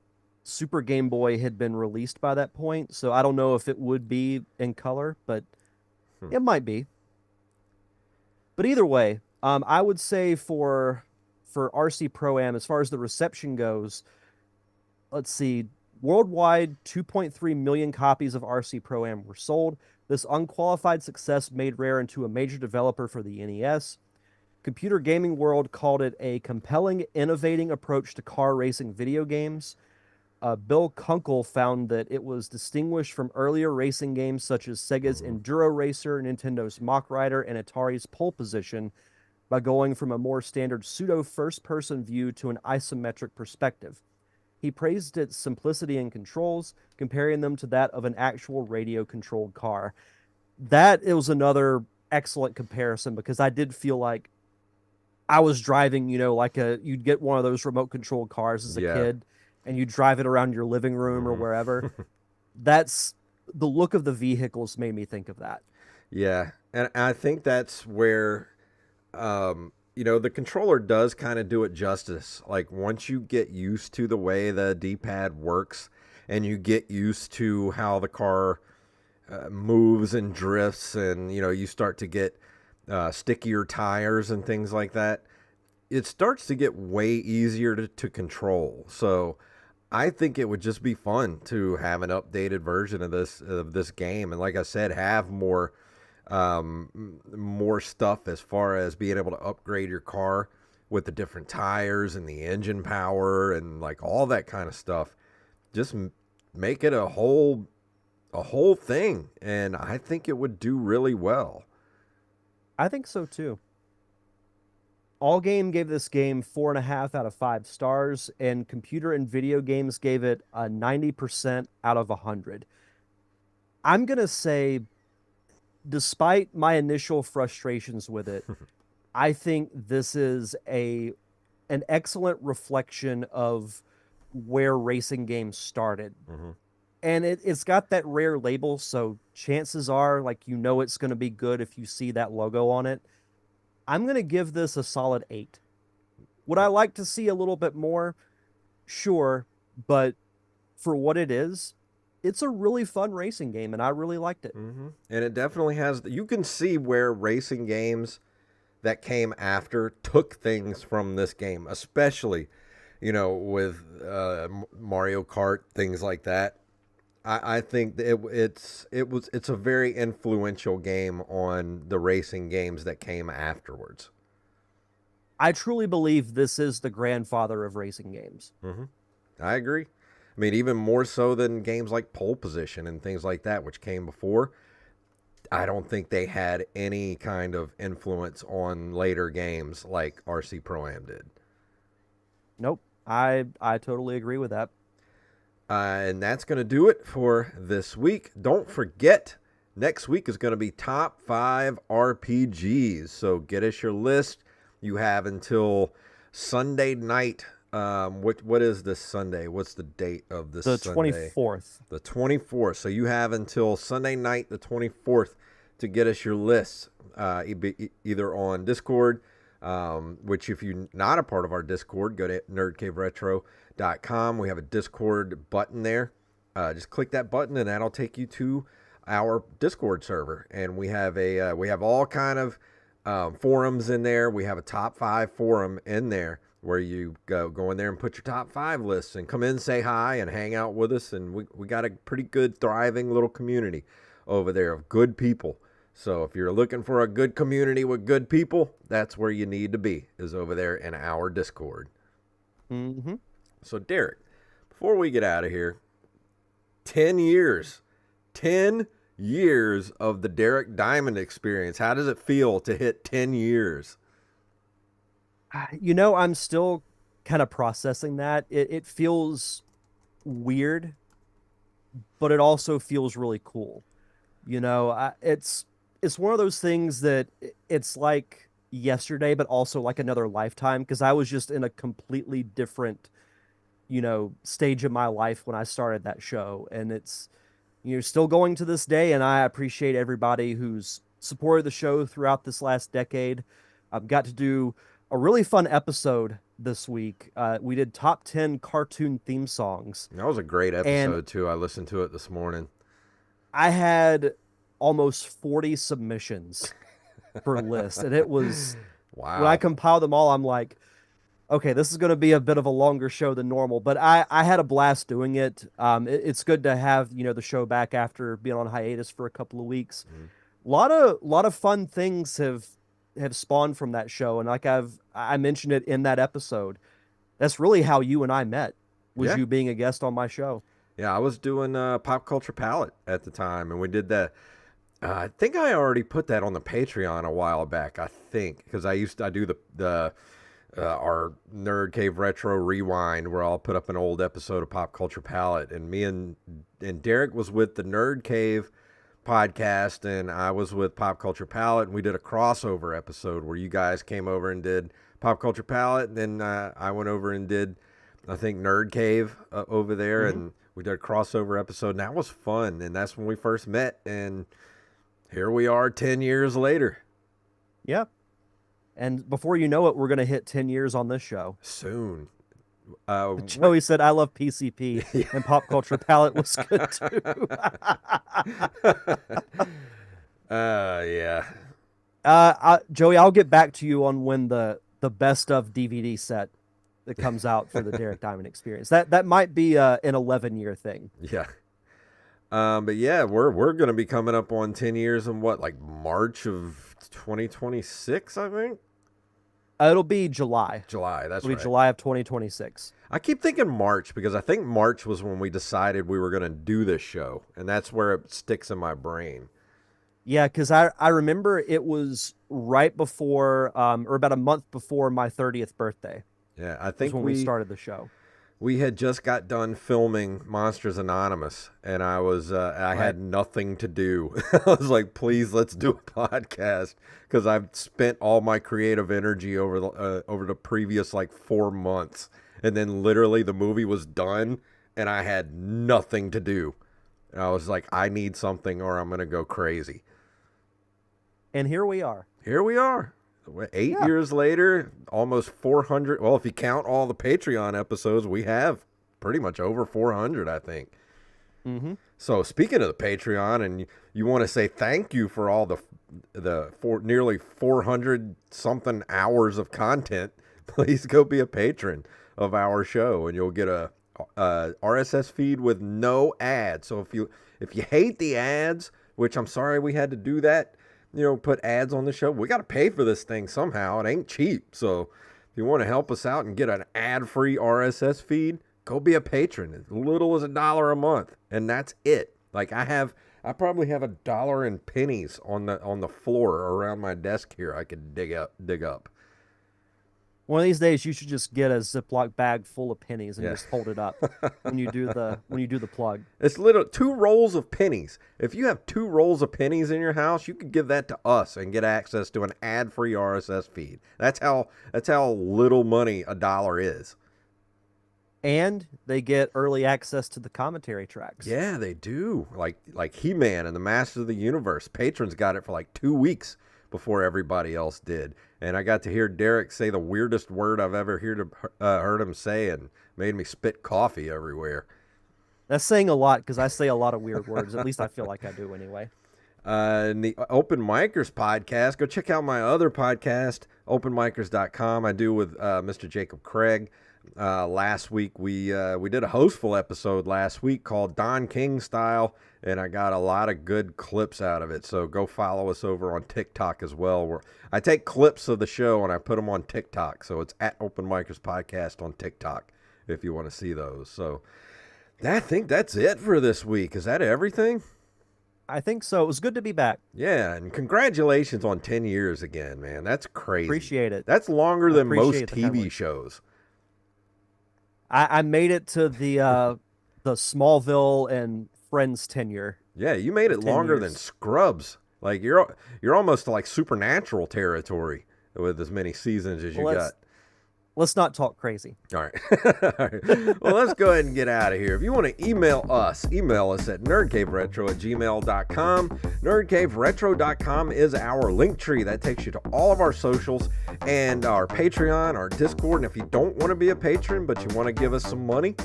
Super Game Boy had been released by that point. So I don't know if it would be in color, but Hmm. it might be. But either way, I would say for RC Pro Am, as far as the reception goes, let's see, worldwide 2.3 million copies of RC Pro Am were sold. This unqualified success made Rare into a major developer for the NES. Computer Gaming World called it a compelling, innovating approach to car racing video games. Bill Kunkel found that it was distinguished from earlier racing games such as Sega's Hmm. Enduro Racer, Nintendo's Mach Rider, and Atari's Pole Position by going from a more standard pseudo first person view to an isometric perspective. He praised its simplicity in controls, comparing them to that of an actual radio controlled car. That it was another excellent comparison because I did feel like I was driving, like you'd get one of those remote controlled cars as a Yeah. kid and you drive it around your living room or Hmm. wherever. That's the look of the vehicles made me think of that. Yeah, and I think that's where the controller does kind of do it justice. Like once you get used to the way the D-pad works, and you get used to how the car moves and drifts, and you start to get stickier tires and things like that, it starts to get way easier to control. So I think it would just be fun to have an updated version of this game, and like I said, have more stuff as far as being able to upgrade your car with the different tires and the engine power and like all that kind of stuff. Just make it a whole thing, and I think it would do really well. I think so too. All Game gave this game 4.5 out of 5 stars, and Computer and Video Games gave it a 90% out of 100. I'm gonna say, despite my initial frustrations with it, I think this is a an excellent reflection of where racing games started. Hmm. And it's got that Rare label, so chances are like it's going to be good if you see that logo on it. I'm going to give this a solid 8. Would I like to see a little bit more? Sure, but for what it is, it's a really fun racing game and I really liked it. And it definitely has. You can see where racing games that came after took things from this game, especially with Mario Kart, things like that. I think that it's a very influential game on the racing games that came afterwards. I truly believe this is the grandfather of racing games. Hmm. I agree. I mean, even more so than games like Pole Position and things like that, which came before. I don't think they had any kind of influence on later games like RC Pro Am did. Nope. I totally agree with that. And that's going to do it for this week. Don't forget, next week is going to be top 5 RPGs. So get us your list. You have until Sunday night. What is this Sunday? What's the date of this The Sunday? 24th. The 24th. So you have until Sunday night, the 24th, to get us your lists, either on Discord, which if you're not a part of our Discord, go to nerdcaveretro.com. We have a Discord button there. Just click that button and that'll take you to our Discord server. And we have all kind of forums in there. We have a top 5 forum in there where you go in there and put your top 5 lists and come in, say hi, and hang out with us. And we got a pretty good, thriving little community over there of good people. So if you're looking for a good community with good people, that's where you need to be, is over there in our Discord. Mm-hmm. So Derek, before we get out of here, 10 years, 10 years of the Derek Diamond experience. How does it feel to hit 10 years? I'm still kind of processing that. It feels weird, but it also feels really cool. It's one of those things that it's like yesterday, but also like another lifetime because I was just in a completely different, stage of my life when I started that show. And it's, still going to this day. And I appreciate everybody who's supported the show throughout this last decade. I've got to do a really fun episode this week. We did top 10 cartoon theme songs. That was a great And episode too. I listened to it this morning. I had almost 40 submissions for a list. And it was, when I Wow. compiled them all, I'm like, okay, this is going to be a bit of a longer show than normal, but I had a blast doing it. It's good to have, the show back after being on hiatus for a couple of weeks. Mhm. A lot of fun things have spawned from that show. And like I mentioned it in that episode, that's really how you and I met, was Yeah. you being a guest on my show. Yeah, I was doing Pop Culture Palette at the time, and we did that. I think I already put that on the Patreon a while back. I think because I do the our Nerd Cave Retro Rewind, where I'll put up an old episode of Pop Culture Palette, and me and Derek was with the Nerd Cave podcast, and I was with Pop Culture Palette, and we did a crossover episode where you guys came over and did Pop Culture Palette, and then I went over and did, I think, Nerd Cave over there, Hmm. and we did a crossover episode, and that was fun, and that's when we first met, and here we are 10 years later. Yeah. And before you know it, we're going to hit 10 years on this show. Soon. Joey said, I love PCP, and Pop Culture Palette was good too. Yeah. Joey, I'll get back to you on when the best of DVD set that comes out for the Derek Diamond Experience. That might be an 11-year thing. Yeah. But yeah, we're gonna be coming up on 10 years in what, like March of 2026, I think. It'll be July. July, that's It'll be right. July of 2026. I keep thinking March because I think March was when we decided we were gonna do this show, and that's where it sticks in my brain. Yeah, because I remember it was right before, or about a month before my 30th birthday Yeah, I was think when we started the show. we had just got done filming Monsters Anonymous, and I Right. had nothing to do. I was like, please, let's do a podcast because I've spent all my creative energy over the previous like 4 months, and then literally the movie was done, and I had nothing to do. And I was like, I need something, or I'm gonna go crazy. And here we are. Here we are. Eight Yeah. years later, almost 400. Well, if you count all the Patreon episodes, we have pretty much over 400, I think. Hmm. So speaking of the Patreon, and you want to say thank you for all the nearly 400 something hours of content, please go be a patron of our show, and you'll get a RSS feed with no ads. So if you hate the ads, which I'm sorry we had to do that, put ads on the show. We got to pay for this thing somehow. It ain't cheap. So if you want to help us out and get an ad-free RSS feed, go be a patron. As little as $1 a month, and that's it. Like I probably have $1 in pennies on the floor around my desk here. I could dig up. One of these days, you should just get a Ziploc bag full of pennies and Yeah. just hold it up when you do the plug. It's little 2 rolls of pennies. If you have 2 rolls of pennies in your house, you could give that to us and get access to an ad-free RSS feed. That's how little money $1 is. And they get early access to the commentary tracks. Yeah, they do. Like He-Man and the Masters of the Universe. Patrons got it for like 2 weeks before everybody else did. And I got to hear Derek say the weirdest word I've ever heard him say, and made me spit coffee everywhere. That's saying a lot because I say a lot of weird words. At least I feel like I do anyway. And the Open Micers podcast, go check out my other podcast, openmicers.com. I do with Mr. Jacob Craig. Last week we did a hostful episode last week called Don King Style, and I got a lot of good clips out of it. So go follow us over on TikTok as well, where I take clips of the show and I put them on TikTok. So it's at Open Micers Podcast on TikTok if you want to see those. So I think that's it for this week. Is that everything? I think so. It was good to be back. Yeah, and congratulations on 10 years again, man. That's crazy. Appreciate it. That's longer than most Appreciate the kind TV words. shows. I made it to the Smallville and Friends tenure Yeah, you made it 10 longer than years. Scrubs. Like you're almost like Supernatural territory with as many seasons as you Well, got. let's not talk crazy. All right. All right. Well, let's go ahead and get out of here. If you want to email us at nerdcaveretro@gmail.com. Nerdcaveretro.com is our link tree. That takes you to all of our socials and our Patreon, our Discord. And if you don't want to be a patron, but you want to give us some money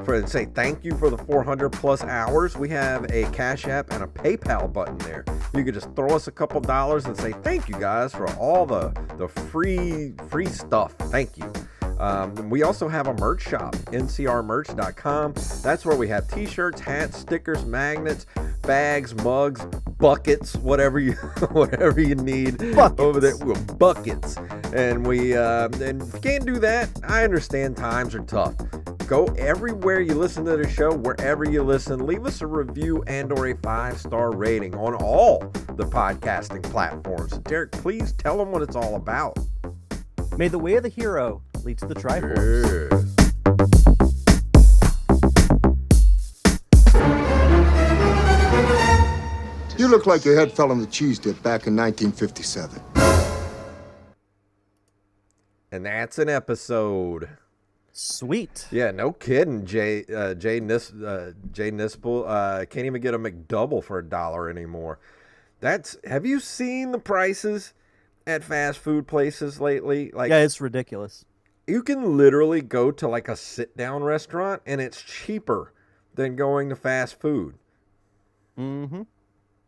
and say thank you for the 400 plus hours, we have a Cash App and a PayPal button there. You could just throw us a couple dollars and say thank you guys for all the free stuff. Thank you. We also have a merch shop, ncrmerch.com. That's where we have t-shirts, hats, stickers, magnets, bags, mugs, buckets, whatever you need Buckets. over there. Well, buckets. And and if you can't do that, I understand times are tough. Go everywhere you listen to the show, wherever you listen, leave us a review and or a 5-star rating on all the podcasting platforms. Derek, please tell them what it's all about. May the way of the hero lead to the Triforce. Yeah. You look like your head fell on the cheese dip back in 1957. And that's an episode. Sweet. Yeah, no kidding. Jay Nispel can't even get a McDouble for $1 anymore. Have you seen the prices at fast food places lately? Like, Yeah, it's ridiculous. you can literally go to like a sit-down restaurant and it's cheaper than going to fast food. Mm-hmm.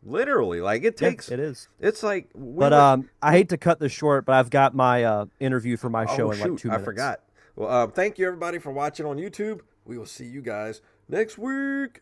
Literally, like it takes. Yeah, it is. It's like. But I hate to cut this short, but I've got my interview for my show in like 2 minutes. I forgot. Well, thank you everybody for watching on YouTube. We will see you guys next week.